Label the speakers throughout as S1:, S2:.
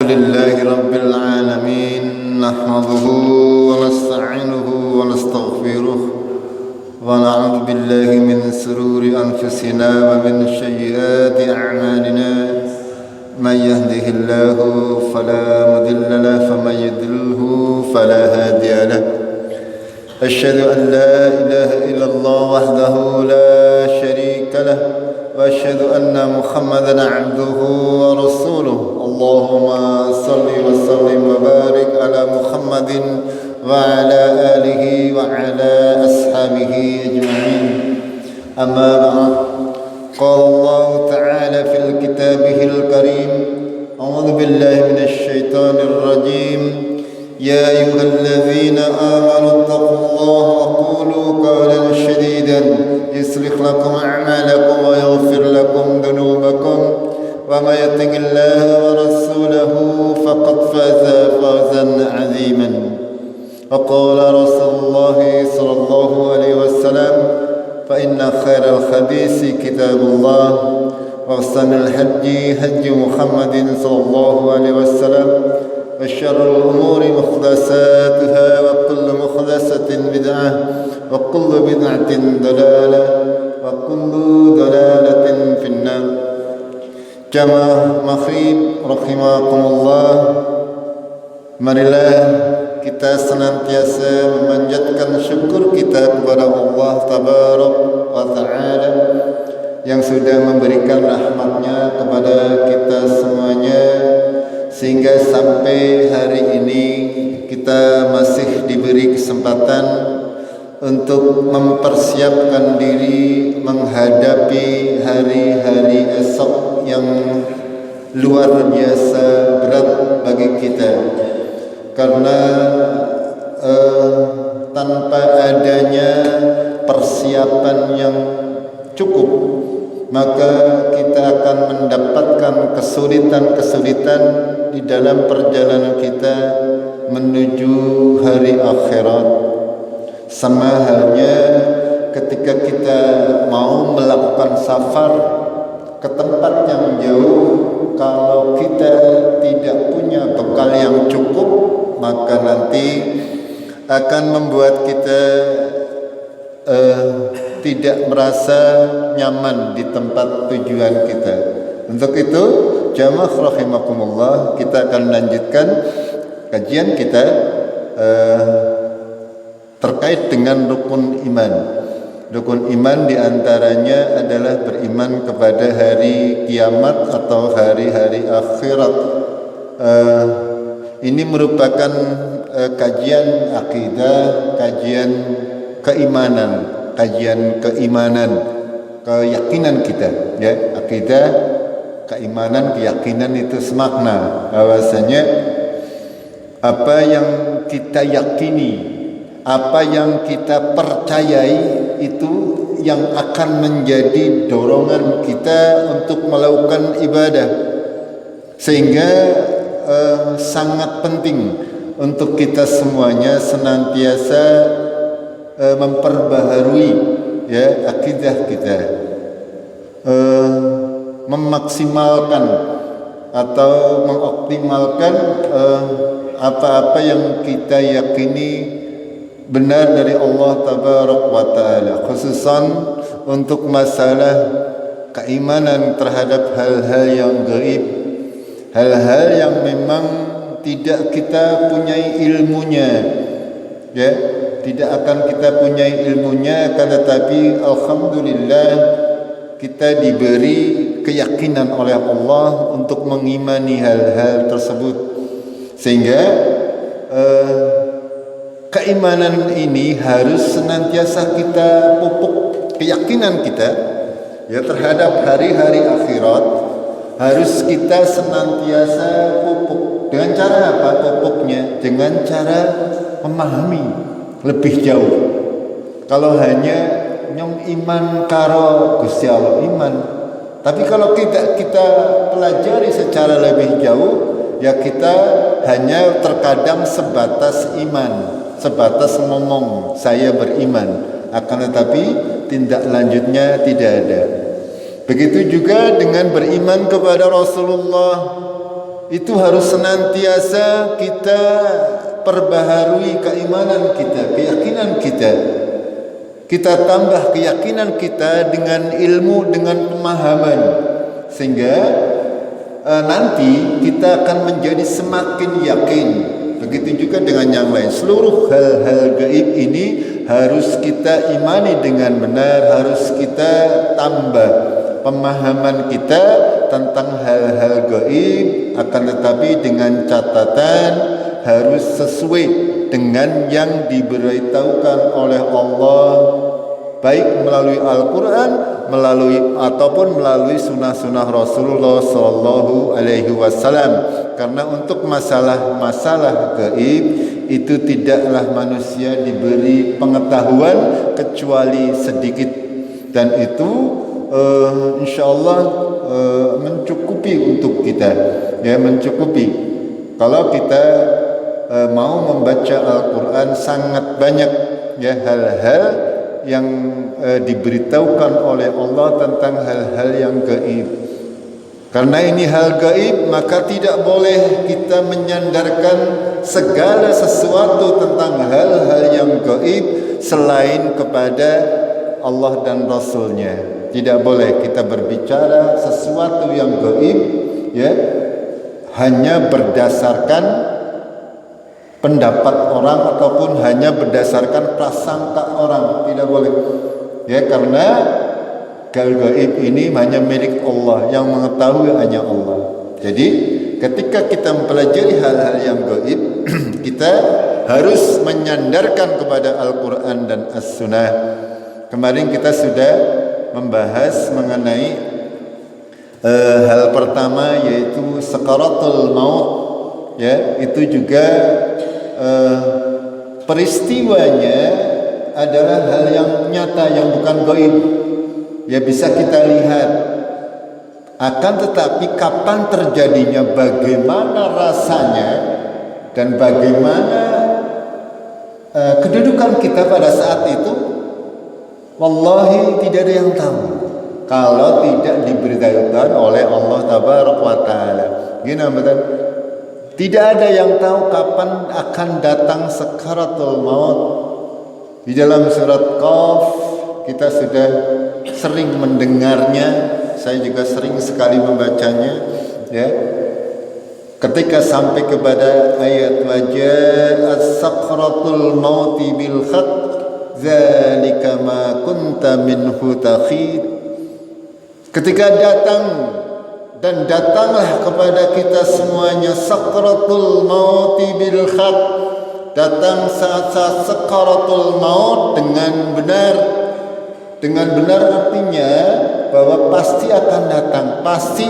S1: لله رب العالمين نحمده ونستعينه ونستغفره ونعوذ بالله من شرور أنفسنا ومن سيئات أعمالنا من يهده الله فلا مضل له ومن يضلل فلا هادي له أشهد أن لا إله إلا الله وحده لا شريك له وأشهد أن محمدا عبده ورسوله اللهم صل وسلم وبارك على محمد وعلى آله وعلى أصحابه أجمعين أما بعد قال الله تعالى في كتابه الكريم أعوذ بالله من الشيطان الرجيم يا أيها الذين آمنوا اتقوا الله وقولوا قولا سديدا يصلح لكم أعمالكم ويغفر لكم ذنوبكم ومن يطع الله ورسوله فقد فاز فوزا عظيما وقال رسول الله صلى الله عليه وسلم فإن خير الحديث كتاب الله وأحسن الهدي هدي محمد صلى الله عليه وسلم وشر الأمور محدثاتها وكل محدثة بدعة وكل بدعة ضلالة وكل ضلالة في النار. Jamaah maghrib rahimakumullah, marilah kita senantiasa memanjatkan syukur kita kepada Allah Tabarak wa Ta'ala yang sudah memberikan rahmatnya kepada kita semuanya sehingga sampai hari ini kita masih diberi kesempatan untuk mempersiapkan diri menghadapi hari-hari esok yang luar biasa berat bagi kita karena tanpa adanya persiapan yang cukup maka kita akan mendapatkan kesulitan-kesulitan di dalam perjalanan kita menuju hari akhirat. Sama halnya ketika kita mau melakukan safar ke tempat yang jauh, kalau kita tidak punya bekal yang cukup, maka nanti akan membuat kita tidak merasa nyaman di tempat tujuan kita. Untuk itu, jamaah rahimakumullah, kita akan lanjutkan kajian kita terkait dengan rukun iman. Rukun iman diantaranya adalah beriman kepada hari kiamat atau hari-hari akhirat. Ini merupakan kajian akidah, kajian keimanan, keyakinan kita, ya. Akidah, keimanan, keyakinan itu semakna bahwasanya apa yang kita yakini, apa yang kita percayai itu yang akan menjadi dorongan kita untuk melakukan ibadah, sehingga sangat penting untuk kita semuanya senantiasa memperbaharui, ya, akidah kita, memaksimalkan atau mengoptimalkan apa-apa yang kita yakini benar dari Allah Tabarak wa Ta'ala, khususan untuk masalah keimanan terhadap hal-hal yang gaib, hal-hal yang memang tidak kita punyai ilmunya, ya, tidak akan kita punyai ilmunya, akan tetapi alhamdulillah kita diberi keyakinan oleh Allah untuk mengimani hal-hal tersebut, sehingga keimanan ini harus senantiasa kita pupuk. Keyakinan kita, ya, terhadap hari-hari akhirat harus kita senantiasa pupuk. Dengan cara apa pupuknya? Dengan cara memahami lebih jauh. Kalau hanya nyong iman karo Gusti Allah iman, tapi kalau kita pelajari secara lebih jauh, ya kita hanya terkadang sebatas iman, sebatas ngomong saya beriman, akan tetapi tindak lanjutnya tidak ada. Begitu juga dengan beriman kepada Rasulullah itu harus senantiasa kita perbaharui keimanan kita, keyakinan kita. Kita tambah keyakinan kita dengan ilmu, dengan pemahaman, sehingga nanti kita akan menjadi semakin yakin. Begitu juga dengan yang lain. Seluruh hal-hal gaib ini harus kita imani dengan benar, harus kita tambah pemahaman kita tentang hal-hal gaib, akan tetapi dengan catatan harus sesuai dengan yang diberitahukan oleh Allah, baik melalui Al-Quran, ataupun melalui sunnah-sunnah Rasulullah Sallallahu Alaihi Wasallam. Karena untuk masalah-masalah gaib itu tidaklah manusia diberi pengetahuan kecuali sedikit, dan itu insyaallah mencukupi untuk kita, ya, mencukupi. Kalau kita mau membaca Al-Quran, sangat banyak ya hal-hal yang diberitahukan oleh Allah tentang hal-hal yang gaib. Karena ini hal gaib, maka tidak boleh kita menyandarkan segala sesuatu tentang hal-hal yang gaib selain kepada Allah dan Rasulnya. Tidak boleh kita berbicara sesuatu yang gaib, ya, hanya berdasarkan pendapat orang ataupun hanya berdasarkan prasangka orang. Tidak boleh, ya, karena hal gaib ini hanya milik Allah, yang mengetahui hanya Allah. Jadi ketika kita mempelajari hal-hal yang gaib, kita harus menyandarkan kepada Al-Quran dan As-Sunnah. Kemarin kita sudah membahas mengenai hal pertama, yaitu sakaratul maut, ya, itu juga peristiwanya adalah hal yang nyata, yang bukan gaib. Ya, bisa kita lihat. Akan tetapi kapan terjadinya, bagaimana rasanya, dan bagaimana kedudukan kita pada saat itu, wallahi tidak ada yang tahu kalau tidak diberitahukan oleh Allah Tabaraka wa Ta'ala. Gini, betul? Tidak ada yang tahu kapan akan datang sakaratul maut. Di dalam surat Qaf kita sudah sering mendengarnya, saya juga sering sekali membacanya, ya. Ketika sampai kepada ayat wajah as-sakratul mauti bil haqq zalika ma kunta minhu takhid. Ketika datang, dan datanglah kepada kita semuanya sakratul mauti bil haqq, datang saat-saat sakaratul maut dengan benar. Dengan benar artinya bahwa pasti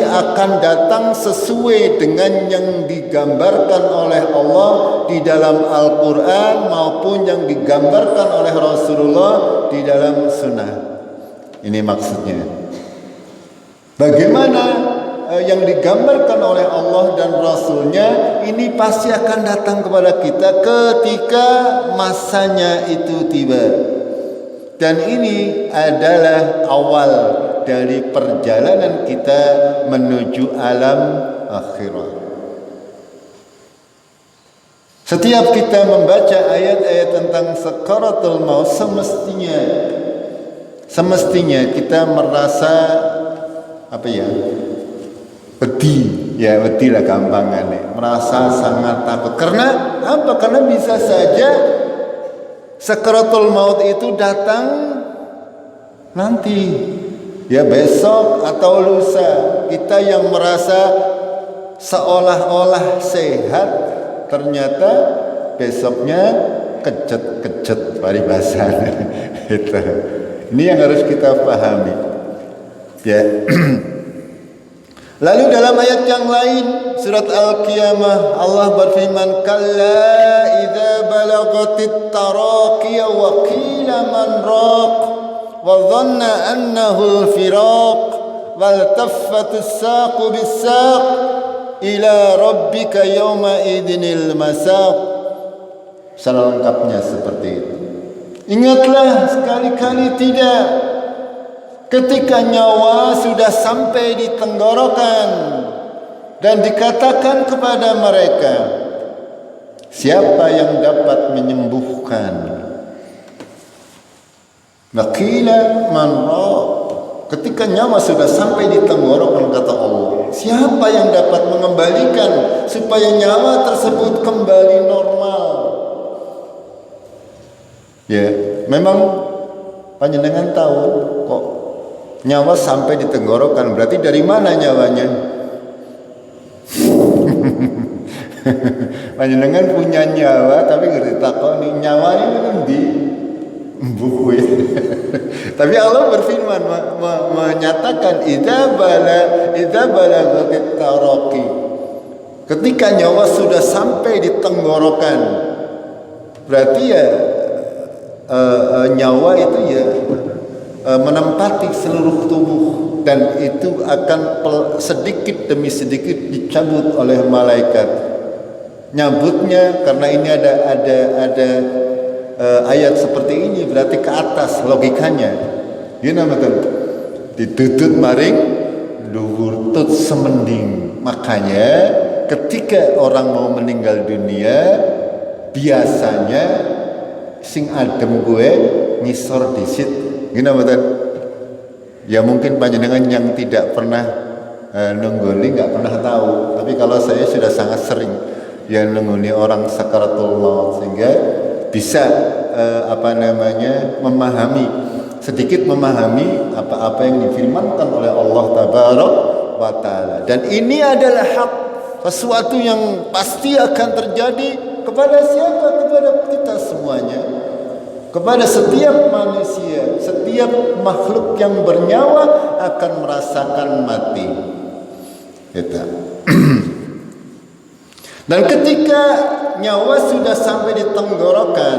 S1: akan datang sesuai dengan yang digambarkan oleh Allah di dalam Al-Quran maupun yang digambarkan oleh Rasulullah di dalam Sunnah. Ini maksudnya. Bagaimana yang digambarkan oleh Allah dan Rasulnya ini pasti akan datang kepada kita ketika masanya itu tiba. Dan ini adalah awal dari perjalanan kita menuju alam akhirat. Setiap kita membaca ayat-ayat tentang sakaratul maut, semestinya kita merasa pedih, ya, pedih lah gampangannya, merasa sangat takut. Karena apa? Karena bisa saja sakaratul maut itu datang nanti, ya, besok atau lusa. Kita yang merasa seolah-olah sehat, ternyata besoknya kejet paribasan. Itu. Ini yang harus kita pahami, ya. Lalu dalam ayat yang lain, surat Al-Qiyamah, Allah berfirman, kalla idza balagatit taraqiya wa qila man raq wa dhanna annahu al-firaq wal taffatus saqu bis-saq ila rabbika yawma idinil masaq. Secara lengkapnya seperti itu. Ingatlah sekali-kali tidak, ketika nyawa sudah sampai di tenggorokan Dan dikatakan kepada mereka, siapa yang dapat menyembuhkan? Naqila man raq. Ketika nyawa sudah sampai di tenggorokan, kata Allah, siapa yang dapat mengembalikan supaya nyawa tersebut kembali normal? Ya, memang panjenengan tahu kok nyawa sampai di tenggorokan, berarti dari mana nyawanya? Panjenengan punya nyawa tapi ngerti takoni nyawanya di buku ya. Tapi Allah berfirman menyatakan idza balagatit taraqi. Ketika nyawa sudah sampai di tenggorokan, berarti ya nyawa itu ya menempati seluruh tubuh, dan itu akan sedikit demi sedikit dicabut oleh malaikat. Nyabutnya karena ini ada ayat seperti ini, berarti ke atas logikanya. Gimana betul? Ditutut maring luhur tut semending. Makanya ketika orang mau meninggal dunia, biasanya sing adem gue ngisor disit. Gimana betul? Ya mungkin panjenengan yang tidak pernah nungguli nggak pernah tahu. Tapi kalau saya sudah sangat sering yang nungguli orang sakaratul maut, sehingga bisa sedikit memahami apa-apa yang difirmankan oleh Allah Tabarak wa Ta'ala. Dan ini adalah hak, sesuatu yang pasti akan terjadi kepada siapa? Kepada kita semuanya, kepada setiap manusia, setiap makhluk yang bernyawa akan merasakan mati. Gitu. Dan ketika nyawa sudah sampai di tenggorokan,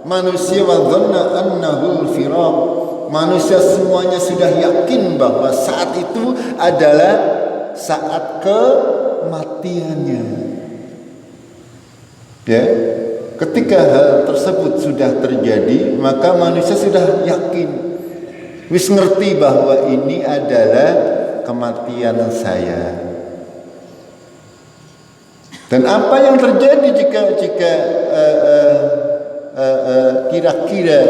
S1: manusia wadhanna annahul firaq, manusia semuanya sudah yakin bahwa saat itu adalah saat kematiannya. Ya, ketika hal tersebut sudah terjadi, maka manusia sudah yakin, wis ngerti bahwa ini adalah kematian saya. Dan apa yang terjadi jika kira-kira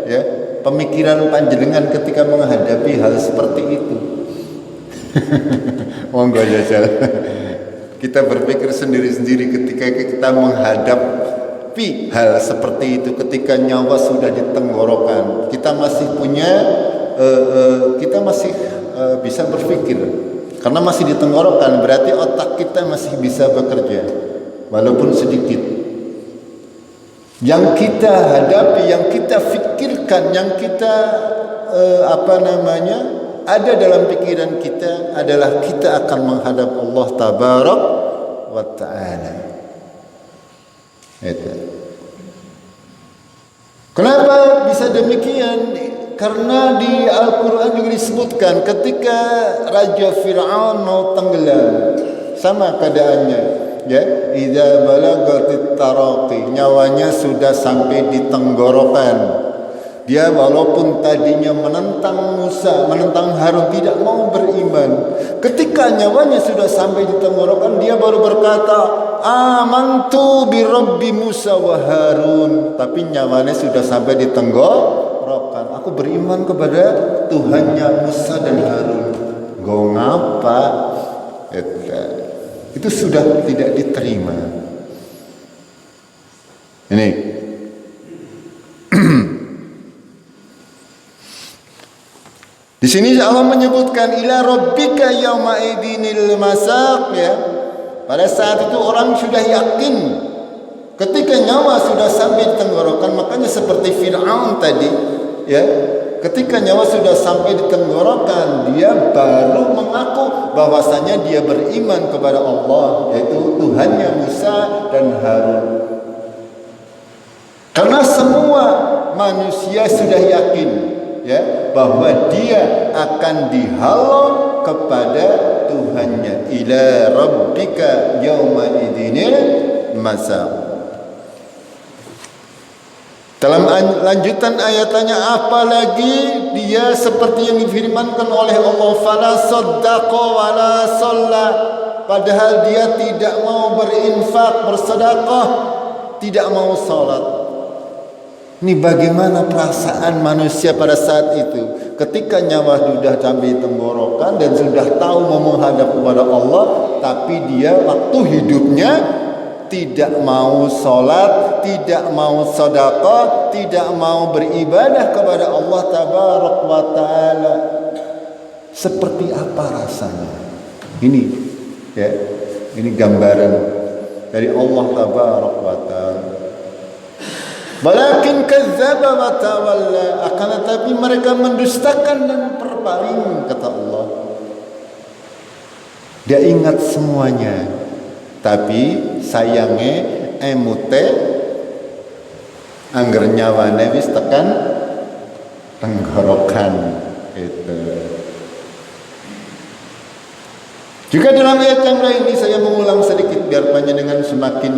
S1: ya pemikiran panjenengan ketika menghadapi hal seperti itu? Monggo jajal. Kita berpikir sendiri-sendiri ketika kita menghadapi hal seperti itu, ketika nyawa sudah di tenggorokan, kita masih punya kita masih bisa berpikir. Karena masih di tenggorokan, berarti otak kita masih bisa bekerja, walaupun sedikit. Yang kita hadapi, yang kita fikirkan, yang kita ada dalam pikiran kita adalah kita akan menghadap Allah Tabarak wa Ta'ala. Itu. Kenapa bisa demikian? Karena di Al-Quran juga disebutkan ketika Raja Fir'aun mau tenggelam, sama keadaannya, ya, idza balagatit taraqi, nyawanya sudah sampai di tenggorokan. Dia walaupun tadinya menentang Musa, menentang Harun, tidak mau beriman. Ketika nyawanya sudah sampai di tenggorokan, dia baru berkata, amantu bi Rabbi Musa wa Harun. Tapi nyawanya sudah sampai di tenggorokan. Aku beriman kepada Tuhannya Musa dan Harun. Go ngapa? Itu sudah tidak diterima. Ini di sini Allah menyebutkan ila rabbika yauma idinil masaq, ya. Pada saat itu orang sudah yakin ketika nyawa sudah sampai di tenggorokan. Makanya seperti Fir'aun tadi, ya, ketika nyawa sudah sampai di tenggorokan, dia baru mengaku bahwasanya dia beriman kepada Allah, yaitu Tuhannya Musa dan Harun. Karena semua manusia sudah yakin, ya, bahwa dia akan dihalau kepada Tuhannya. Ila rabbika yauma idinil masaq. Dalam lanjutan ayatnya, apalagi dia seperti yang difirmankan oleh Allah, fala saddaqa wala shalla. padahal dia tidak mau berinfak, bersedekah, tidak mau sholat. Ini bagaimana perasaan manusia pada saat itu ketika nyawa sudah sampai tenggorokan dan sudah tahu mau menghadap kepada Allah, tapi dia waktu hidupnya tidak mau sholat, tidak mau sedekah, tidak mau beribadah kepada Allah Tabarak wa Ta'ala. Seperti apa rasanya? Ini ya, ini gambaran dari Allah Tabarak wa Ta'ala. Walakin kadzdzaba wa tawalla, akan tetapi mereka mendustakan dan berpaling, kata Allah. Dia ingat semuanya, tapi sayangnya emute angger nyawane wis tekan tenggorokan itu. Juga dalam ayat yang lain ini saya mengulang sedikit biar panjenengan semakin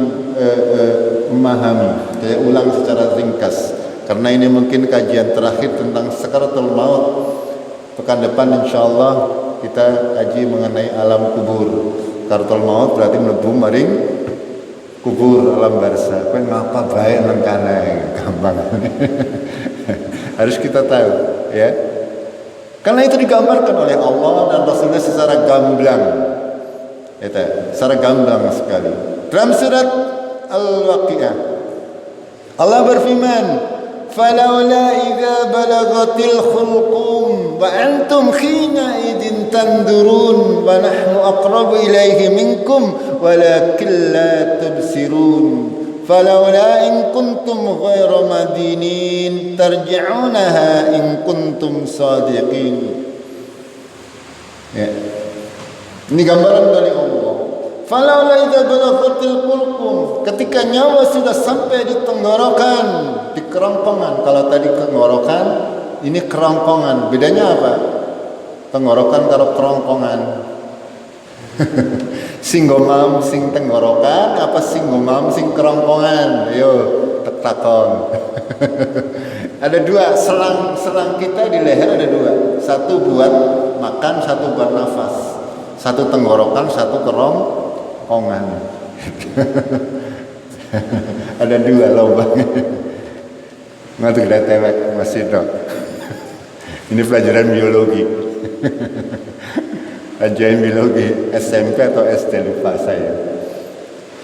S1: memahami. Saya ulang secara ringkas karena ini mungkin kajian terakhir tentang sakaratul maut. Pekan depan insyaallah kita kaji mengenai alam kubur. Sakaratul maut berarti mlebu maring kubur, alam barzakh. Kowe ngapa bae nang kana gampang. Harus kita tahu ya. Karena itu digambarkan oleh Allah dan Rasulnya secara gamblang. Secara gamblang sekali. Dalam surat Al-Waqiah Allah berfirman, "Falaula idza balagatil khulqum wa antum khina idin tandurun wa nahnu aqrabu ilaihi minkum walakin la tubsirun." Falaula in kuntum ghairu madinin tarji'unaha in kuntum sadiqin. Ya. Ini gambaran dari Allah. Falaula idza balaghatil qulqum, ketika nyawa sudah sampai di tenggorokan, di kerongkongan. Kalau tadi tenggorokan, ini kerongkongan. Bedanya apa? Tenggorokan karo kerongkongan. Sing gomam sing tenggorokan apa sing gomam sing kerongkongan? Ayo takon. Ada dua selang kita di leher, ada dua. Satu buat makan, satu buat nafas. Satu tenggorokan, satu kerongkongan. Ada dua lubang. Ngatur dah tewek masih dok. Ini pelajaran biologi. Ajaib biologi SMP atau SD lupa saya.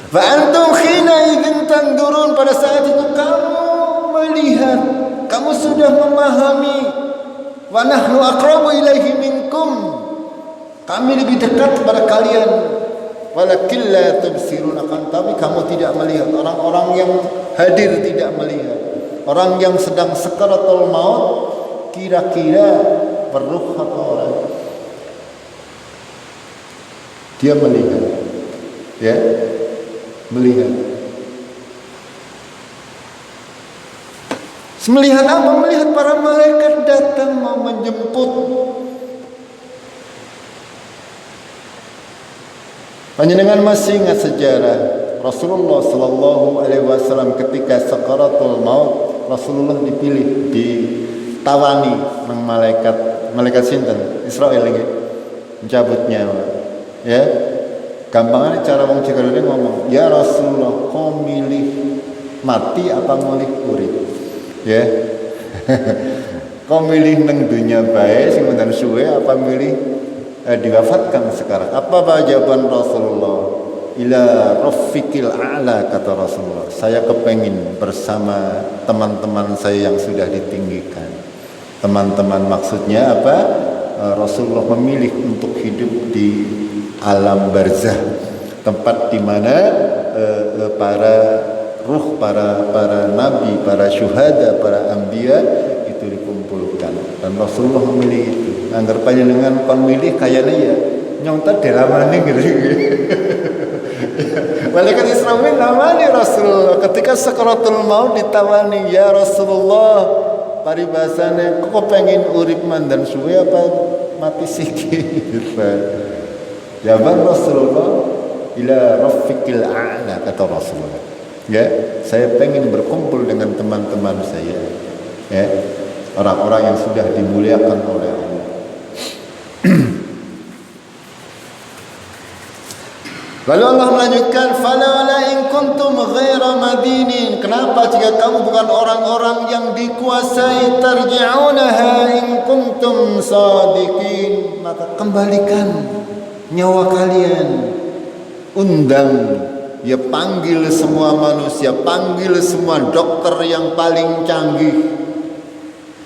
S1: Fa antum khina idzin tandurun, pada saat itu kamu melihat, kamu sudah memahami. Wa nahnu aqrabu ilaihi minkum, kami lebih dekat kepada kalian. Walakin la tubsirun, akan tapi kamu tidak melihat. Orang-orang yang hadir tidak melihat. Orang yang sedang sakaratul maut kira-kira berruh atau orang. Dia melihat, ya, melihat. Melihat apa? Melihat para malaikat datang mau menjemput. Panjenengan masih ingat sejarah Rasulullah Sallallahu Alaihi Wasallam ketika sakaratul maut, Rasulullah dipilih, ditawani nang malaikat sinten Israel lagi mencabut nyawa. Ya, gampangnya cara wong Cikarang ngomong, ya Rasulullah, kau milih mati apa milih urip? Ya, kau milih nang dunia baik sing mboten suwe apa milih diwafatkan sekarang? Apa jawaban Rasulullah? Ila rafiqil a'la, kata Rasulullah. Saya kepengin bersama teman-teman saya yang sudah ditinggikan. Teman-teman maksudnya apa? Rasulullah memilih untuk hidup di alam barzah, tempat di mana para ruh, para nabi, para syuhada, para anbiya itu dikumpulkan. Dan Rasulullah memilih itu. Anggar panjenengan kon milih kayaknya ya nyontat delamane gitu. Malaikat Israil namani Rasulullah ketika sakaratul maut ditawani, ya Rasulullah, paribasane kok pengen urip mandan suwe apa mati sikit. Jawaban Rasulullah, ila rafiqil a'la, kata Rasulullah. Ya, saya pengen berkumpul dengan teman-teman saya. Ya, orang-orang yang sudah dimuliakan oleh Allah. Lalu Allah melanjutkan, "Falawala in kuntum ghaira madinin." Kenapa jika kamu bukan orang-orang yang dikuasai, tarji'unaha in kuntum sadiqin. Maka kembalikan nyawa kalian. Undang, ya panggil semua manusia, panggil semua dokter yang paling canggih.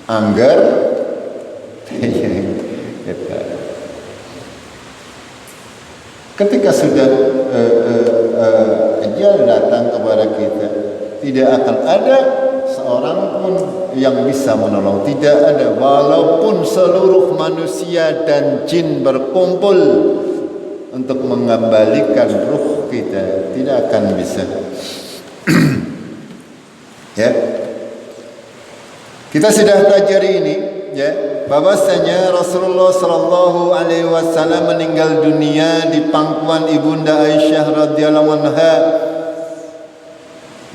S1: Anggar ketika sudah ajal datang kepada kita, tidak akan ada seorang pun yang bisa menolong. Tidak ada, walaupun seluruh manusia dan jin berkumpul untuk mengembalikan ruh kita, tidak akan bisa. Ya, kita sudah pelajari ini, ya, bahwasanya Rasulullah Shallallahu Alaihi Wasallam meninggal dunia di pangkuan ibunda Aisyah radhiyallahu anha,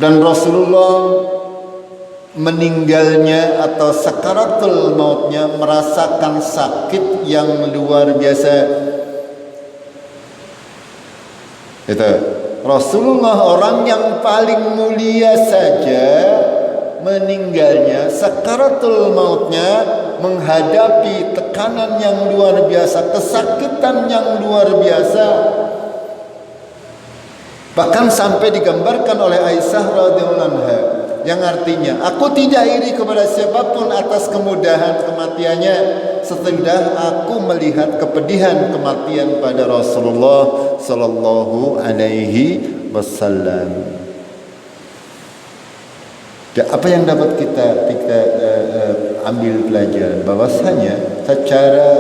S1: dan Rasulullah meninggalnya atau sakaratul mautnya merasakan sakit yang luar biasa. Itu Rasulullah, orang yang paling mulia saja, meninggalnya, sakaratul mautnya, menghadapi tekanan yang luar biasa, kesakitan yang luar biasa. Bahkan sampai digambarkan oleh Aisyah radhiyallahu anha, yang artinya, aku tidak iri kepada siapapun atas kemudahan kematiannya setelah aku melihat kepedihan kematian pada Rasulullah sallallahu alaihi wasallam. Apa yang dapat kita ambil pelajaran? Bahwasanya secara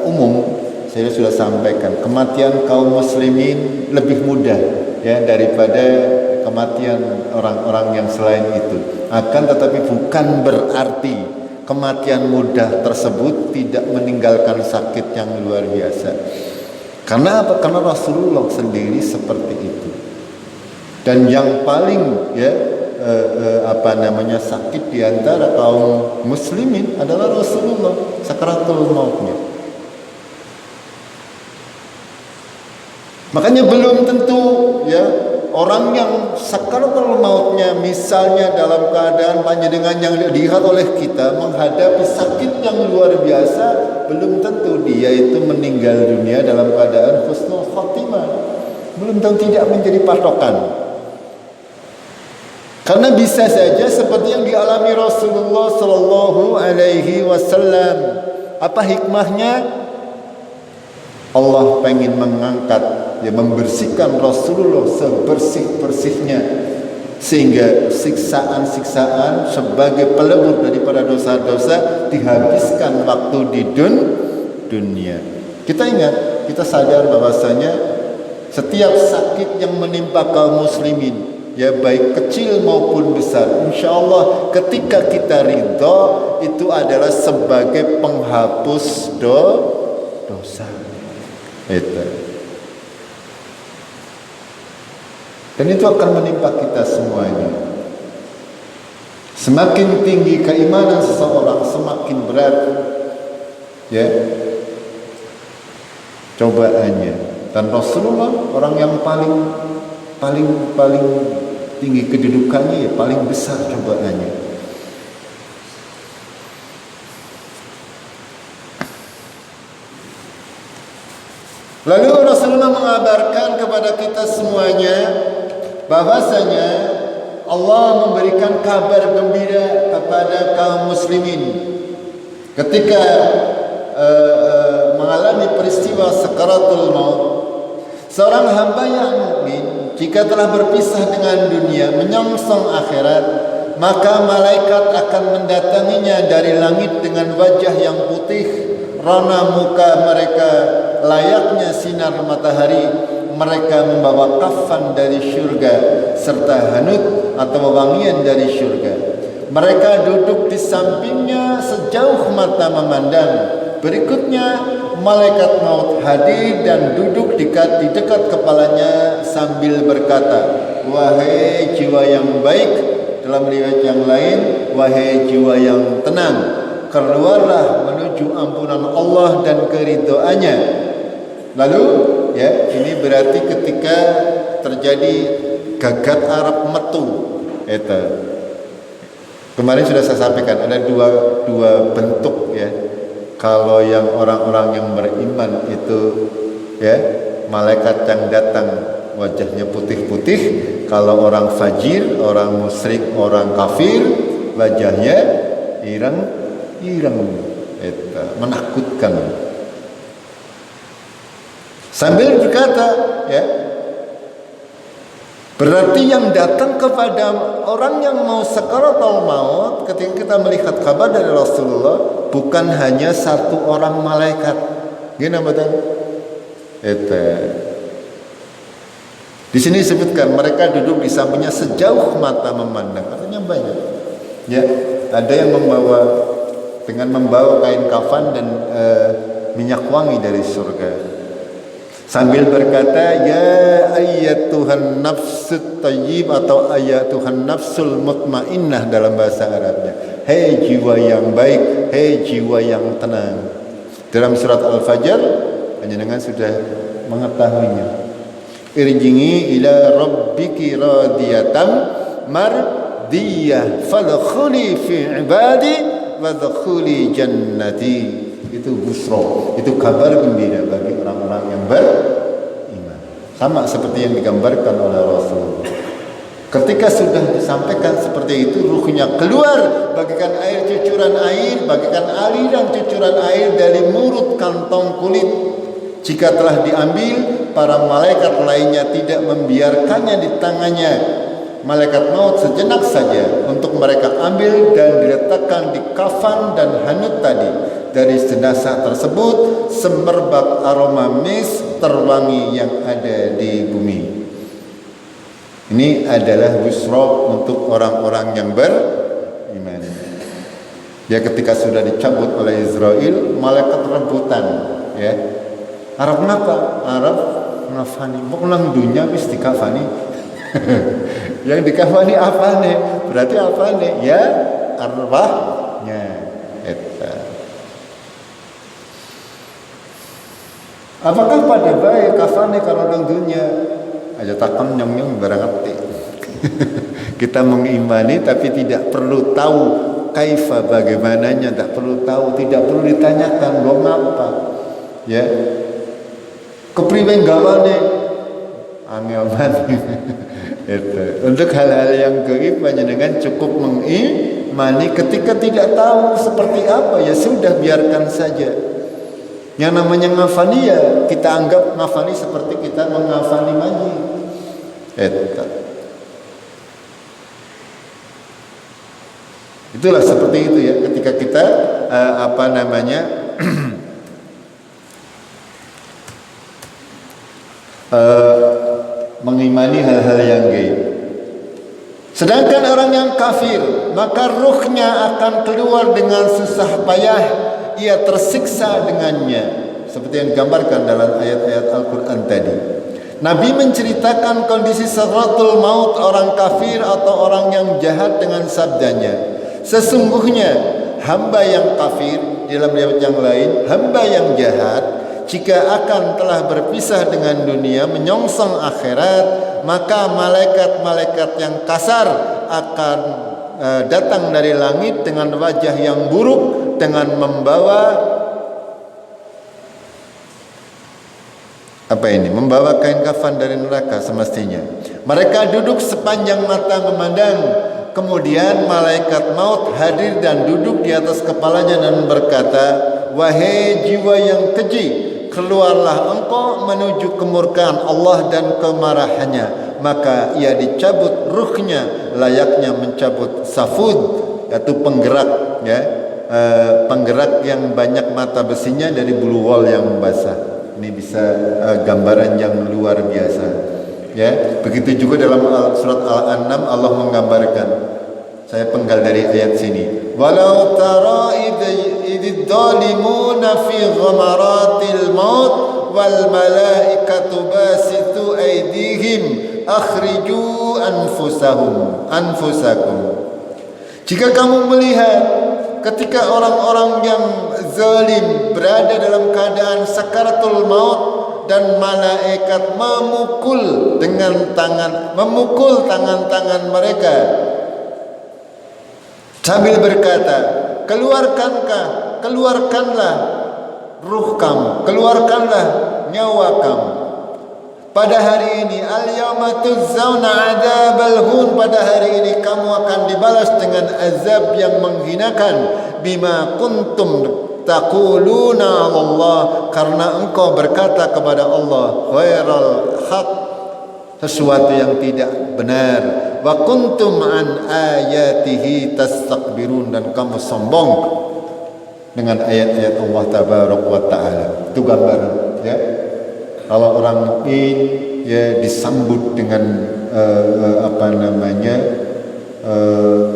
S1: umum saya sudah sampaikan, kematian kaum muslimin lebih mudah, ya, daripada kematian orang-orang yang selain itu. Akan tetapi bukan berarti kematian mudah tersebut tidak meninggalkan sakit yang luar biasa. Karena apa? Karena Rasulullah sendiri seperti itu. Dan yang paling, ya, sakit di antara kaum muslimin adalah Rasulullah sakaratul mautnya. Makanya belum tentu, ya, orang yang sakaratul mautnya misalnya dalam keadaan panjenengan yang dilihat oleh kita menghadapi sakit yang luar biasa, belum tentu dia itu meninggal dunia dalam keadaan husnul khotimah. Belum tentu, tidak menjadi patokan. Karena bisa saja seperti yang dialami Rasulullah sallallahu alaihi wasallam. Apa hikmahnya? Allah pengen mengangkat, ya, membersihkan Rasulullah sebersih-bersihnya, sehingga siksaan-siksaan sebagai pelebur daripada dosa-dosa dihabiskan waktu di dunia. Kita ingat, kita sadar bahwasanya setiap sakit yang menimpa kaum muslimin, ya, baik kecil maupun besar, insya Allah ketika kita ridho, itu adalah sebagai penghapus dosa. Itu. Dan itu akan menimpa kita semuanya. Semakin tinggi keimanan seseorang, semakin berat, ya, cobaannya. Dan Rasulullah orang yang paling tinggi kedudukannya, ya, paling besar cobaannya. Lalu Rasulullah mengabarkan kepada kita semuanya bahwasanya Allah memberikan kabar gembira kepada kaum muslimin ketika mengalami peristiwa sakaratul maut. Seorang hamba yang mukmin jika telah berpisah dengan dunia, menyongsong akhirat, maka malaikat akan mendatanginya dari langit dengan wajah yang putih, rona muka mereka layaknya sinar matahari. Mereka membawa kafan dari syurga serta hanut atau wewangian dari syurga. Mereka duduk di sampingnya sejauh mata memandang. Berikutnya malaikat maut hadir dan duduk di dekat kepalanya sambil berkata, "Wahai jiwa yang baik." Dalam riwayat yang lain, "Wahai jiwa yang tenang, keluarlah menuju ampunan Allah dan keridhoannya." Lalu ya, ini berarti ketika terjadi gagat Arab metu. Itu kemarin sudah saya sampaikan ada dua bentuk ya. Kalau yang orang-orang yang beriman itu ya, malaikat yang datang wajahnya putih-putih. Kalau orang fajir, orang musyrik, orang kafir, wajahnya ireng-ireng. Itu menakutkan. Sambil berkata ya, berarti yang datang kepada orang yang mau sakaratul maut ketika kita melihat kabar dari Rasulullah bukan hanya satu orang malaikat. Gini betul? Itu. Di sini disebutkan mereka duduk di sampingnya sejauh mata memandang. Artinya banyak. Ya, ada yang membawa kain kafan dan minyak wangi dari surga. Sambil berkata, ya ayyatuhan nafsut tayyib atau ayyatuhan nafsul mutmainnah dalam bahasa Arabnya. Hei jiwa yang baik, hei jiwa yang tenang. Dalam surat Al-Fajr, panjenengan sudah mengetahuinya. Irji'i ila rabbiki radiyatan mardiyah fadkhuli fi ibadi wadkhuli jannati. Itu busra, itu kabar gembira bagi orang-orang yang beriman. Sama seperti yang digambarkan oleh Rasul. Ketika sudah disampaikan seperti itu, ruhnya keluar bagikan air cucuran air, bagikan aliran cucuran air dari mulut kantong kulit. Jika telah diambil, para malaikat lainnya tidak membiarkannya di tangannya. Malaikat maut sejenak saja untuk mereka ambil dan diletakkan di kafan dan hanyut tadi. Dari jenazah tersebut semerbak aroma mis terwangi yang ada di bumi. Ini adalah busra untuk orang-orang yang beriman. Ya, ketika sudah dicabut oleh Israel, malaikat rebutan ya. Arab ngapa? Arab ngafani. Mau ulang dunia wis dikafani. Yang dikafani apa nih? Berarti apa nih? Ya arwahnya. Apakah pada baik kafani kalau orang dunia aja takkan nyong barang ngerti. Kita mengimani tapi tidak perlu tahu kaifa bagaimananya, tak perlu tahu, tidak perlu ditanyakan lo ngapa. Ya. Kepriwe gawane angel banget. Itu. Untuk hal-hal yang gaib panjenengan cukup mengimani, ketika tidak tahu seperti apa ya sudah biarkan saja. Yang namanya ngafani ya kita anggap ngafani seperti kita mengafani mayit. Itulah seperti itu ya ketika kita mengimani hal-hal yang gaib. Sedangkan orang yang kafir, maka ruhnya akan keluar dengan susah payah, ia tersiksa dengannya, seperti yang digambarkan dalam ayat-ayat Al-Quran tadi. Nabi menceritakan kondisi sakaratul maut orang kafir atau orang yang jahat dengan sabdanya, sesungguhnya hamba yang kafir, dalam riwayat yang lain hamba yang jahat, jika akan telah berpisah dengan dunia menyongsong akhirat, maka malaikat-malaikat yang kasar akan datang dari langit dengan wajah yang buruk, dengan membawa membawa kain kafan dari neraka semestinya. Mereka duduk sepanjang mata memandang. Kemudian malaikat maut hadir dan duduk di atas kepalanya dan berkata, wahai jiwa yang keji, keluarlah engkau menuju kemurkaan Allah dan kemarahannya. Maka ia dicabut ruhnya layaknya mencabut safud, yaitu penggerak ya, penggerak yang banyak mata besinya dari bulu wol yang basah. Ini bisa gambaran yang luar biasa ya. Begitu juga dalam surat Al-An'am Allah menggambarkan, saya penggal dari ayat sini, walau tara idh dhalimuna fi ghamaratil maut wal malaikatu basitu aydihim akhriju anfusakum. Jika kamu melihat ketika orang-orang yang zalim berada dalam keadaan sakaratul maut, dan malaikat memukul tangan-tangan mereka sambil berkata, keluarkanlah ruh kamu, keluarkanlah nyawa kamu. Pada hari ini, al-yawma tujzauna adzabal hun, pada hari ini kamu akan dibalas dengan azab yang menghinakan, bima kuntum taquluna 'ala Allah, karena engkau berkata kepada Allah ghairal haq, sesuatu yang tidak benar, wa kuntum an ayatihi tastakbirun, dan kamu sombong dengan ayat-ayat Allah tabaraka wa taala. Itu gambaran, ya. Kalau orang mukmin ya disambut dengan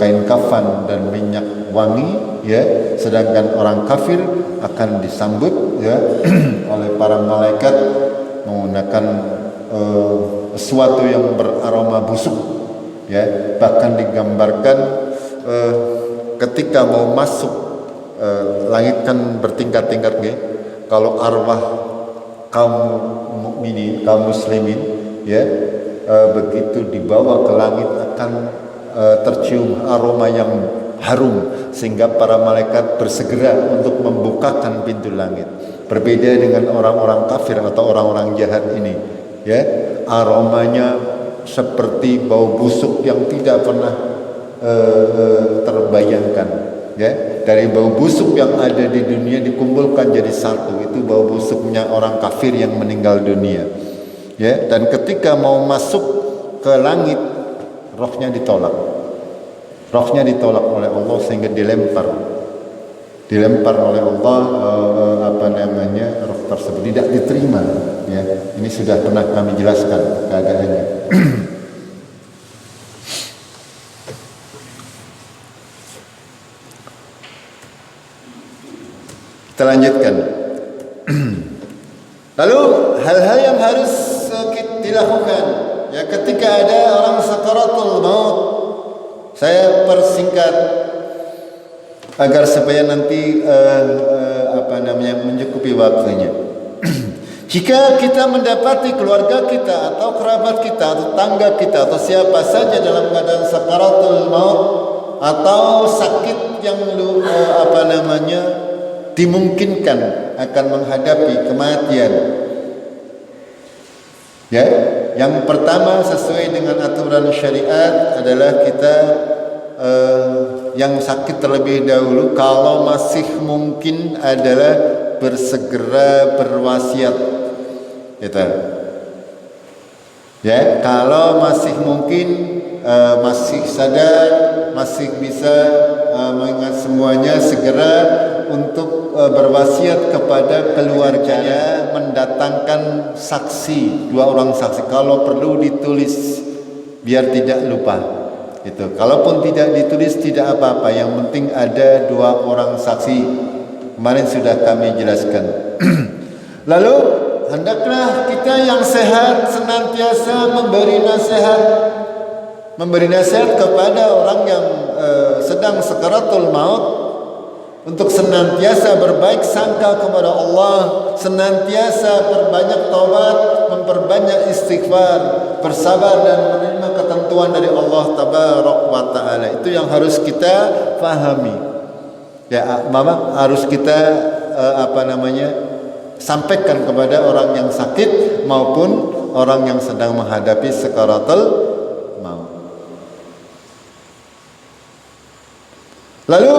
S1: kain kafan dan minyak wangi, ya, sedangkan orang kafir akan disambut, ya, oleh para malaikat menggunakan sesuatu yang beraroma busuk, ya. Bahkan digambarkan ketika mau masuk langit kan bertingkat-tingkat, ya. Kalau arwah kaum mukminin, kaum muslimin, ya, begitu dibawa ke langit akan tercium aroma yang harum, sehingga para malaikat bersegera untuk membukakan pintu langit. Berbeda dengan orang-orang kafir atau orang-orang jahat ini, ya, aromanya seperti bau busuk yang tidak pernah terbayangkan, ya. Dari bau busuk yang ada di dunia dikumpulkan jadi satu, itu bau busuknya orang kafir yang meninggal dunia, ya. Dan ketika mau masuk ke langit, rohnya ditolak oleh Allah, sehingga dilempar oleh Allah roh tersebut tidak diterima, ya. Ini sudah pernah kami jelaskan keadaannya. Kita lanjutkan. Lalu hal-hal yang harus dilakukan, ya, ketika ada orang sakaratul maut. Saya persingkat agar supaya nanti mencukupi waktunya. Jika kita mendapati keluarga kita atau kerabat kita atau tetangga kita atau siapa saja dalam keadaan sakaratul maut atau sakit yang dimungkinkan akan menghadapi kematian, ya, yang pertama sesuai dengan aturan syariat adalah kita yang sakit terlebih dahulu kalau masih mungkin adalah bersegera berwasiat, gitu. Ya, kalau masih mungkin masih sadar, masih bisa mengingat semuanya, segera untuk berwasiat kepada keluarganya, mendatangkan saksi, 2 orang saksi, kalau perlu ditulis biar tidak lupa, gitu. Kalaupun tidak ditulis tidak apa-apa, yang penting ada 2 orang saksi. Kemarin sudah kami jelaskan. Lalu hendaklah kita yang sehat senantiasa memberi nasihat kepada orang yang sedang sakaratul maut, untuk senantiasa berbaik sangka kepada Allah, senantiasa berbanyak taubat, memperbanyak istighfar, bersabar dan menerima ketentuan dari Allah tabaraka wa taala. Itu yang harus kita pahami. Ya, harus kita sampaikan kepada orang yang sakit maupun orang yang sedang menghadapi sakaratul maut. Lalu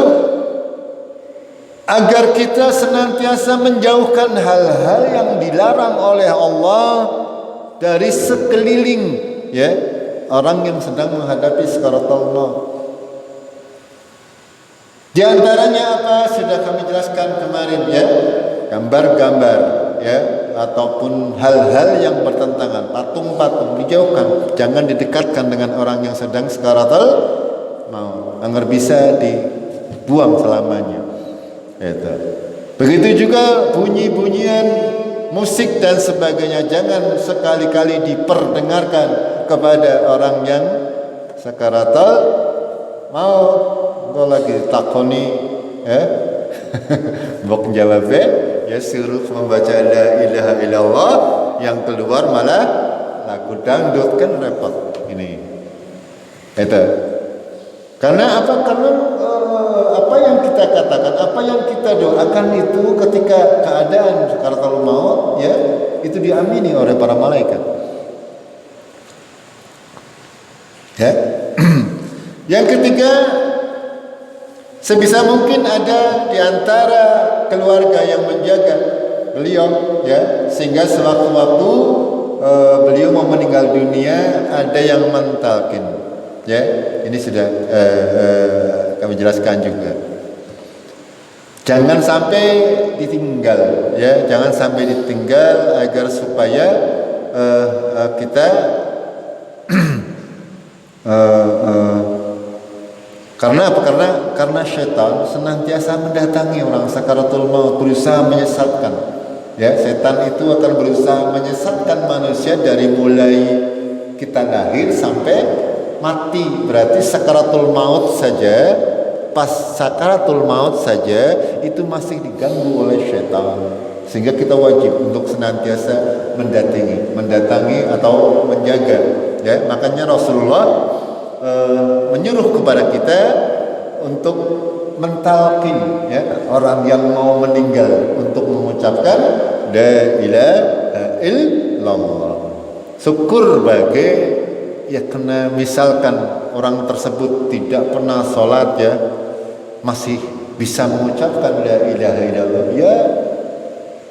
S1: agar kita senantiasa menjauhkan hal-hal yang dilarang oleh Allah dari sekeliling, ya, orang yang sedang menghadapi sakaratul maut. Di antaranya apa? Sudah kami jelaskan kemarin, ya. Gambar-gambar, ya, ataupun hal-hal yang bertentangan, patung-patung dijauhkan, jangan didekatkan dengan orang yang sedang sakaratul maut, agar bisa dibuang selamanya. Itu. Begitu juga bunyi-bunyian musik dan sebagainya, jangan sekali-kali diperdengarkan kepada orang yang sakaratul maut. Engkau lagi takoni, ya, mbok jawab, ya, suruh membaca la ilaha illallah, yang keluar malah lagu dangdut, kan repot ini. Itu. Karena apa? Karena apa yang kita katakan, apa yang kita doakan itu ketika keadaan sakaratul maut, ya, itu diamini oleh para malaikat. Ya. Yang ketiga, sebisa mungkin ada di antara keluarga yang menjaga beliau, ya, sehingga sewaktu-waktu beliau mau meninggal dunia ada yang mentalkin, ya. Ini sudah kami jelaskan juga. Jangan sampai ditinggal, ya, jangan sampai ditinggal agar supaya kita karena apa? Karena syaitan senantiasa mendatangi orang sakaratul maut, berusaha menyesatkan. Ya, setan itu akan berusaha menyesatkan manusia dari mulai kita lahir sampai mati. Berarti sakaratul maut saja, pas sakaratul maut saja itu masih diganggu oleh syaitan. Sehingga kita wajib untuk senantiasa mendatangi atau menjaga. Ya, makanya Rasulullah menyuruh kepada kita untuk mentalkin, ya, orang yang mau meninggal untuk mengucapkan la ilaha illallah. Syukur bagi, ya, kena misalkan orang tersebut tidak pernah sholat, ya, masih bisa mengucapkan la ilaha illallah, ya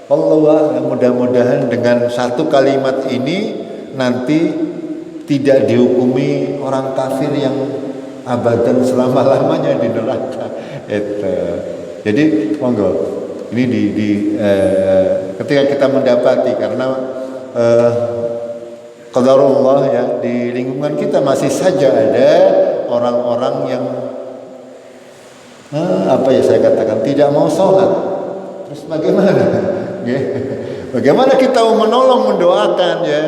S1: Allah, mudah-mudahan dengan satu kalimat ini nanti tidak dihukumi orang kafir yang abadan selama-lamanya di neraka. Itu. Jadi monggo ini ketika kita mendapati, karena qadarullah, ya, di lingkungan kita masih saja ada orang-orang yang apa ya saya katakan tidak mau sholat. Terus bagaimana? Bagaimana kita menolong, mendoakan, ya?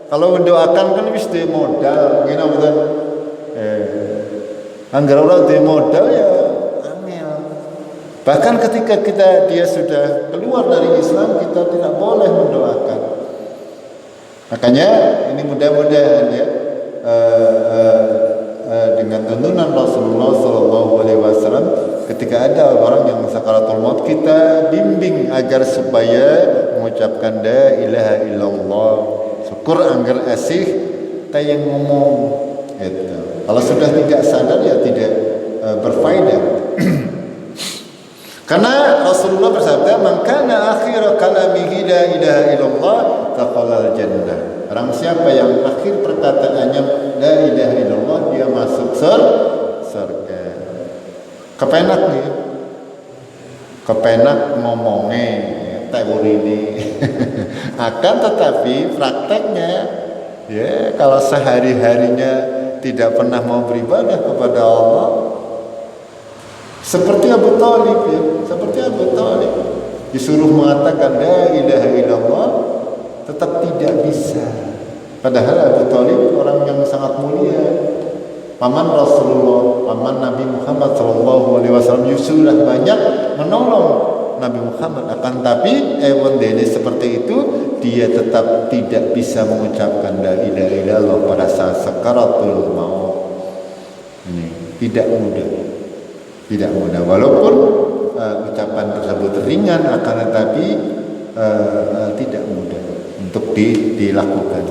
S1: Kalau mendoakan kan wis di modal, ngene mboten. Anggar ora di modal, ya angel. Bahkan ketika dia sudah keluar dari Islam, kita tidak boleh mendoakan. Makanya ini mudah-mudahan, ya, dengan tuntunan Rasulullah SAW, ketika ada orang yang sakaratul maut, kita bimbing agar supaya mengucapkan la ilaha illallah. Syukur anggar asih kayak ngomong gitu. Kalau sudah tidak sadar, ya tidak berfaedah. Karena Rasulullah bersabda, "Man kana akhir kalamihi la ilaha illallah dakhala al-jannah." Orang siapa yang akhir perkataannya la ilaha illallah, dia masuk surga. Kepenak nih. Kepenak ngomongnya teori ini. Akan tetapi prakteknya, ya, kalau sehari-harinya tidak pernah mau beribadah kepada Allah, seperti Abu Thalib, ya, seperti Abu Thalib disuruh mengatakan la ilaha illallah tetap tidak bisa. Padahal Abu Thalib orang yang sangat mulia, paman Rasulullah, paman Nabi Muhammad SAW, sudah banyak menolong Nabi Muhammad. Akan tapi dene seperti itu, dia tetap tidak bisa mengucapkan la ilaha illallah pada saat sakaratul maut. Ini tidak mudah. Tidak mudah, walaupun ucapan tersebut ringan, akan tetapi tidak mudah untuk dilakukan.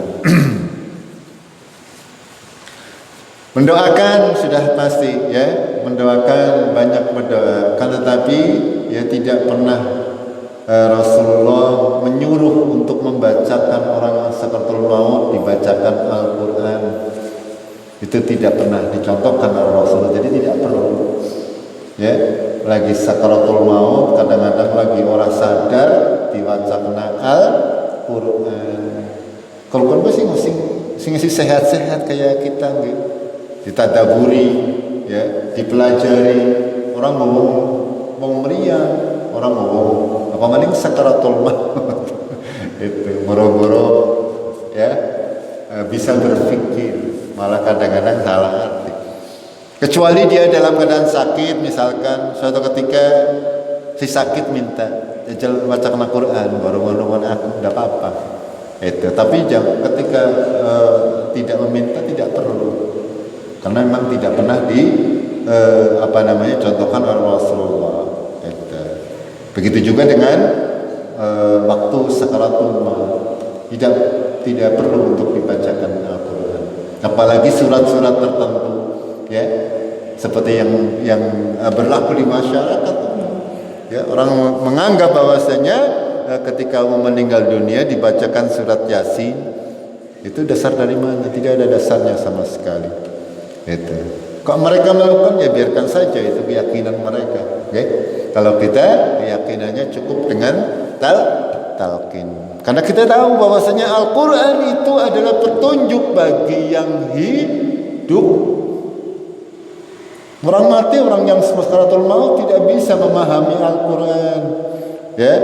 S1: Mendoakan sudah pasti, ya, mendoakan, banyak berdoa. Kan tetapi, ya, tidak pernah Rasulullah menyuruh untuk membacakan orang sakaratul maut dibacakan Al-Quran. Itu tidak pernah dicontohkan oleh Rasulullah. Jadi tidak perlu, ya, lagi sakaratul maut, kadang-kadang lagi orang sadar diwacakan Al-Quran. Kalau kan sing sehat-sehat kayak kita, gitu, ditadaburi, ya, dipelajari. Orang ngomong meriang, orang ngomong apa maning sakaratul maut. Itu boro-boro, ya, bisa berpikir, malah kadang-kadang salah arti. Kecuali dia dalam keadaan sakit, misalkan suatu ketika si sakit minta jajal baca Al-Quran, baru ngomong aku, tidak apa-apa. Itu. Tapi ketika tidak meminta tidak perlu. Karena memang tidak pernah contohkan oleh Rasulullah. Itu. Begitu juga dengan waktu sakaratul maut. Tidak perlu untuk dibacakan Al-Quran. Apalagi surat-surat tertentu, ya, seperti yang berlaku di masyarakat. Ya, orang menganggap bahwasanya ketika mau meninggal dunia dibacakan surat Yasin, itu dasar dari mana? Tidak ada dasarnya sama sekali. Itu. Kok mereka melakukan, ya biarkan saja, itu keyakinan mereka. Okay? Kalau kita keyakinannya cukup dengan talqin. Karena kita tahu bahwasanya Al-Quran itu adalah petunjuk bagi yang hidup. Orang mati, orang yang sakaratul maut tidak bisa memahami Al-Quran. Ya.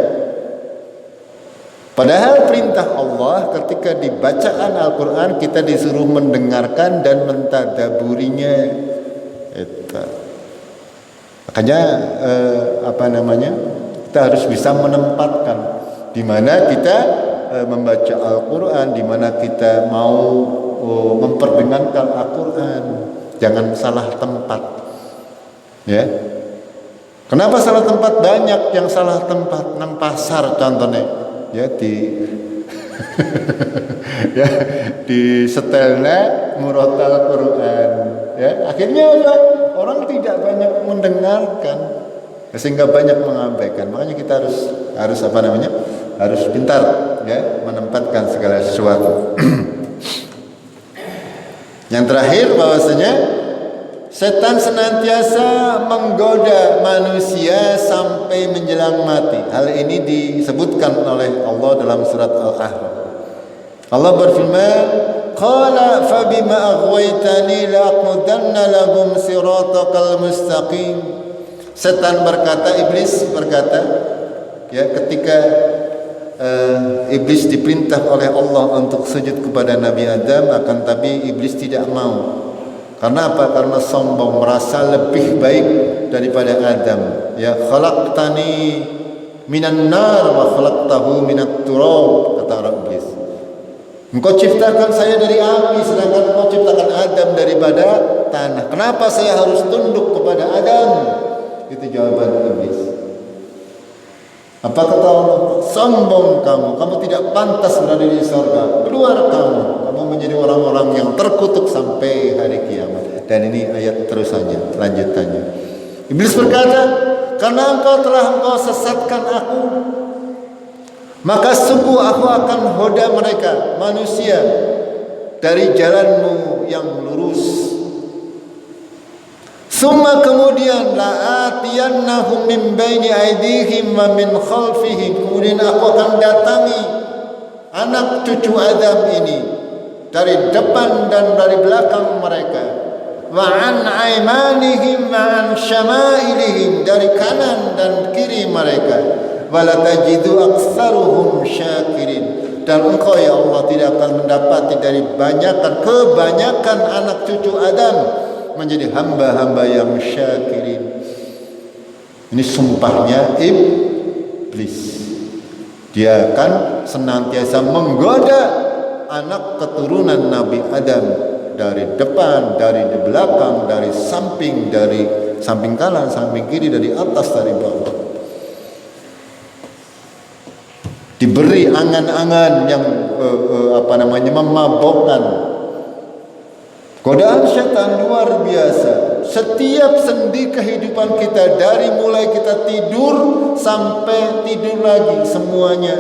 S1: Padahal perintah Allah ketika dibacaan Al-Quran kita disuruh mendengarkan dan mentadaburinya. Itu. Makanya kita harus bisa menempatkan di mana kita membaca Al-Quran, di mana kita mau memperdengarkan Al-Quran. Jangan salah tempat. Ya. Kenapa salah tempat? Banyak yang salah tempat. Nang pasar contohnya, ya di setelnya murotal Quran. Ya, akhirnya orang tidak banyak mendengarkan, sehingga banyak mengabaikan. Makanya kita harus pintar, ya, menempatkan segala sesuatu. Yang terakhir bahwasanya setan senantiasa menggoda manusia sampai menjelang mati. Hal ini disebutkan oleh Allah dalam surat Al-A'raf. Allah berfirman, "Qala fabima aghwaytani la'aqudanna lahum siratakal mustaqim." Setan berkata, iblis berkata, ya, ketika iblis diperintah oleh Allah untuk sujud kepada Nabi Adam, akan tapi iblis tidak mau. Karena apa? Karena sombong, merasa lebih baik daripada Adam. Ya, khalaqtani minan nar wa khalaqtahu minat turab, kata orang iblis. Engkau ciptakan saya dari api, sedangkan engkau ciptakan Adam daripada tanah. Kenapa saya harus tunduk kepada Adam? Itu jawaban iblis. Apa kata Allah? Sombong kamu tidak pantas berada di surga. Keluar kamu menjadi orang-orang yang terkutuk sampai hari kiamat. Dan ini ayat terusannya, lanjutannya. Iblis berkata, karena engkau telah sesatkan aku, maka sungguh aku akan hoda mereka, manusia, dari jalanmu yang lurus. Summa kemudian la'atiyannahum min baini aydihim wa min khalfihim. Kemudian aku akan datangi anak cucu Adam ini dari depan dan dari belakang mereka. Wa an aymanihim wa an syama'ilihim, dari kanan dan kiri mereka. Wa la tajidu aktsaruhum syakirin. Dan engkau ya Allah tidak akan mendapati dari kebanyakan anak cucu Adam menjadi hamba-hamba yang syakirin. Ini sumpahnya iblis. Dia akan senantiasa menggoda anak keturunan Nabi Adam dari depan, dari belakang, dari samping kanan, samping kiri, dari atas, dari bawah. Diberi angan-angan yang memabokkan. Godaan setan luar biasa. Setiap sendi kehidupan kita, dari mulai kita tidur sampai tidur lagi, semuanya,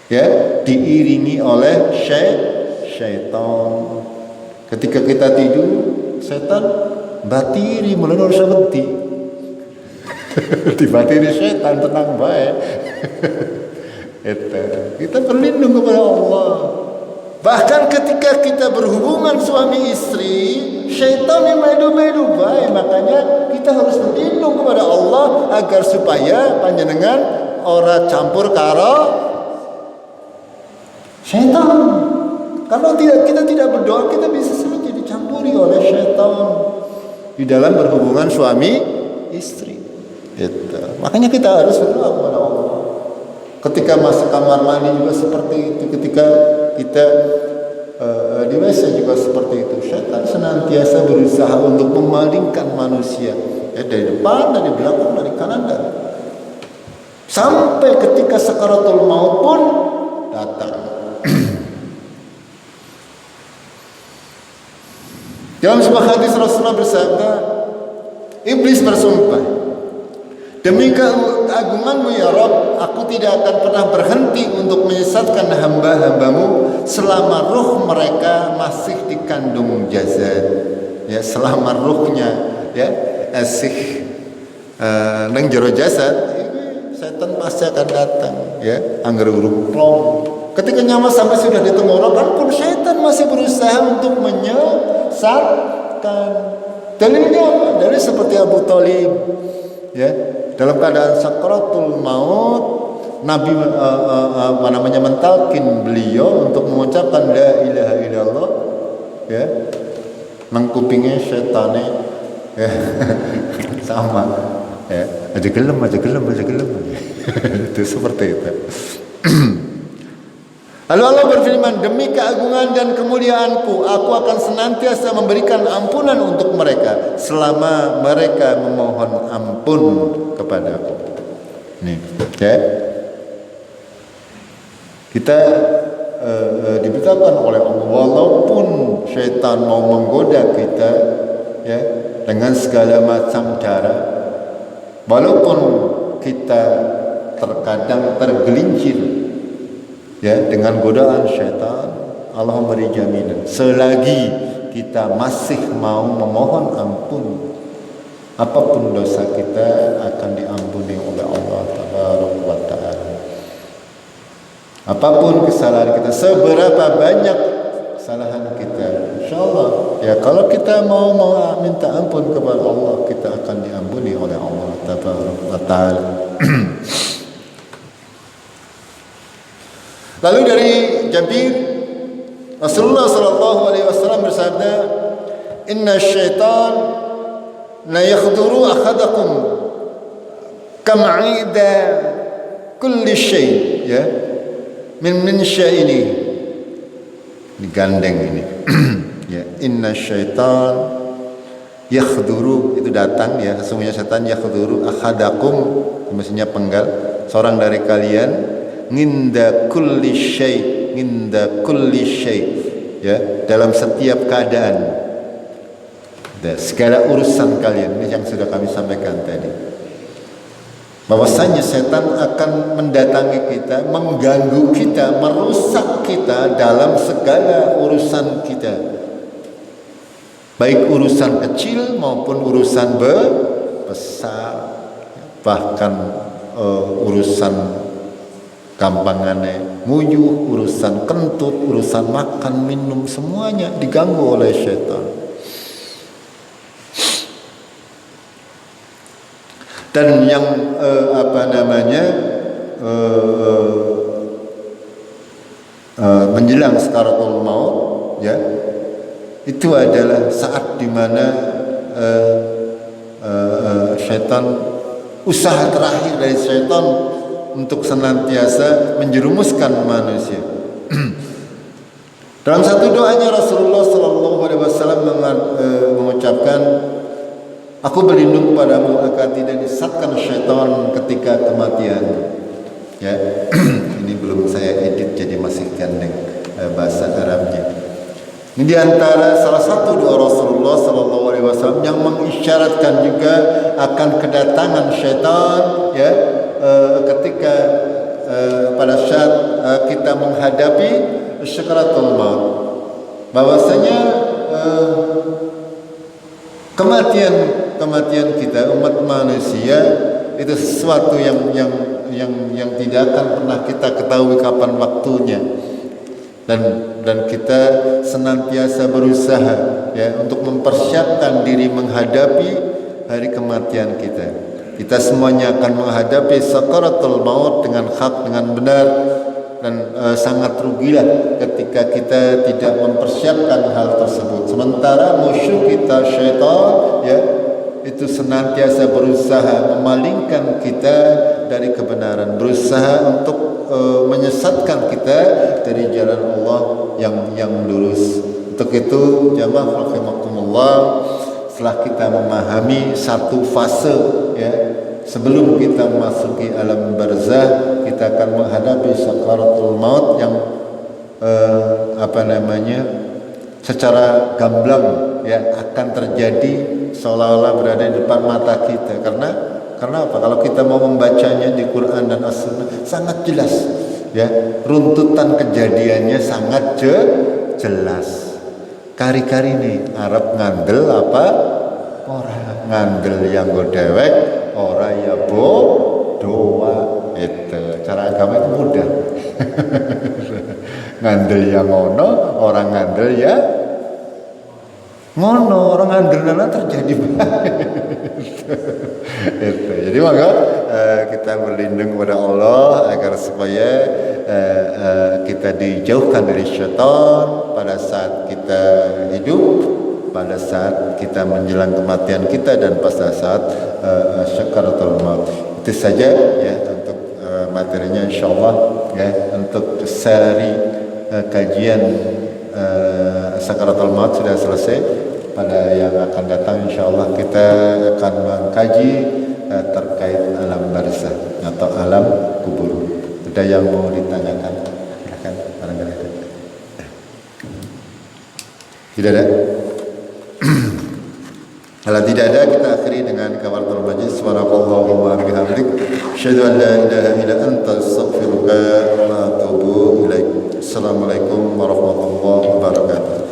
S1: ya, diiringi oleh syaitan. Ketika kita tidur, setan batiri mulai harus berhenti. Dibatiri setan, tenang baik. Kita berlindung kepada Allah. Bahkan ketika kita berhubungan suami istri, syaitan yang medu-medu baik. Makanya kita harus berlindung kepada Allah agar supaya panjenengan ora campur karo syaitan. Kalau kita tidak berdoa, kita bisa saja dicampuri oleh syaitan di dalam berhubungan suami istri. Makanya kita harus berdoa kepada Allah. Ketika masuk kamar mandi juga seperti itu. Ketika kita di WC juga seperti itu. Syaitan senantiasa berusaha untuk memalingkan manusia, ya, dari depan, dari belakang, dari kanan, dan sampai ketika sakaratul maut pun datang. Dalam sebuah hadis Rasulullah bersabda, iblis bersumpah, demi keagunganmu ya Rabb, aku tidak akan pernah berhenti untuk menyesatkan hamba-hambamu selama ruh mereka masih dikandung jasad. Ya, selama ruhnya ya asih nang jero jasad, setan pasti akan datang, ya, angger plong. Ketika nyawa sampai sudah di tenggorokan pun setan masih berusaha untuk menyesatkan. Dalilnya apa? Dalil seperti Abu Thalib, ya, dalam keadaan sakaratul maut, Nabi mentalkin beliau untuk mengucapkan la ilaha illallah, ya, nang kupingnya setane, ya, sama, ya, aja gelem itu seperti itu. Lalu Allah berfirman, demi keagungan dan kemuliaanku, aku akan senantiasa memberikan ampunan untuk mereka selama mereka memohon ampun kepadaku. Nih, ya. Kita diberitakan oleh Allah, walaupun syaitan mau menggoda kita, ya, dengan segala macam cara, walaupun kita terkadang tergelincir, ya, dengan godaan syaitan, Allah memberi jaminan selagi kita masih mau memohon ampun, apapun dosa kita akan diampuni oleh Allah Tabaraka wa Ta'ala. Apapun kesalahan kita, seberapa banyak kesalahan kita, insyaallah, ya, kalau kita mau minta ampun kepada Allah, kita akan diampuni oleh Allah Tabaraka wa Ta'ala. Lalu dari Jabir, Rasulullah sallallahu alaihi wasallam bersabda, "Inna syaitan la yakhduru akhadakum kam'ida kulli syai', ya, min syai'ini." Digandeng ini. Ya, inna syaitan yakhduru, itu datang, ya, sesungguhnya setan yakhduru akhadakum, maksudnya penggal seorang dari kalian, nginda kulli syai', ya, dalam setiap keadaan, dan segala urusan kalian. Ini yang sudah kami sampaikan tadi, bahwasanya setan akan mendatangi kita, mengganggu kita, merusak kita dalam segala urusan kita, baik urusan kecil maupun urusan besar, bahkan urusan gampangane nguyuh, urusan kentut, urusan makan minum, semuanya diganggu oleh syaitan. Dan yang menjelang sakaratul maut, ya, itu adalah saat dimana syaitan, usaha terakhir dari syaitan untuk senantiasa menjerumuskan manusia. Dalam satu doanya Rasulullah sallallahu alaihi wasallam mengucapkan, aku berlindung padamu agar tidak disesatkan syaitan ketika kematian. Ya, ini belum saya edit jadi masih gandeng bahasa Arabnya. Ini diantara salah satu doa Rasulullah sallallahu alaihi wasallam yang mengisyaratkan juga akan kedatangan syaitan, ya, ketika pada saat kita menghadapi sakaratul maut, bahwasanya kematian kita umat manusia itu sesuatu yang tidak akan pernah kita ketahui kapan waktunya, dan kita senantiasa berusaha, ya, untuk mempersiapkan diri menghadapi hari kematian kita. Kita semuanya akan menghadapi sakaratul maut dengan hak, dengan benar, dan sangat rugilah ketika kita tidak mempersiapkan hal tersebut. Sementara musuh kita syaitan, ya, itu senantiasa berusaha memalingkan kita dari kebenaran, berusaha untuk menyesatkan kita dari jalan Allah yang lurus. Untuk itu jamaah rahimakumullah, setelah kita memahami satu fase ya, sebelum kita memasuki alam barzah, kita akan menghadapi sakaratul maut yang secara gamblang ya akan terjadi seolah-olah berada di depan mata kita. Karena apa? Kalau kita mau membacanya di Quran dan As-Sunnah sangat jelas ya, runtutan kejadiannya sangat jelas. Kari-kari nih Arab ngandel apa? Orang ngandel yang godewek, orang ya doa. Itu cara agama itu mudah. Ngandel yang ngono, orang ngandel ya ngono, orang ngandel nana terjadi itu. Jadi maka kita berlindung kepada Allah agar supaya kita dijauhkan dari syaitan pada saat kita hidup, pada saat kita menjelang kematian kita, dan pada saat sakaratul maut. Itu saja ya untuk materinya, insyaallah ya, untuk seri kajian sakaratul maut sudah selesai. Pada yang akan datang insyaallah kita akan mengkaji terkait alam barzah atau alam kubur. Ada yang mau ditanyakan? Silakan, barangkali ada. Tidak ada? Kalau tidak ada, kita akhiri dengan kafaratul majlis. Subhanakallahumma wa bihamdik, asyhadu an la ilaha illa anta, astaghfiruka wa atubu ilaik. Assalamualaikum warahmatullahi wabarakatuh.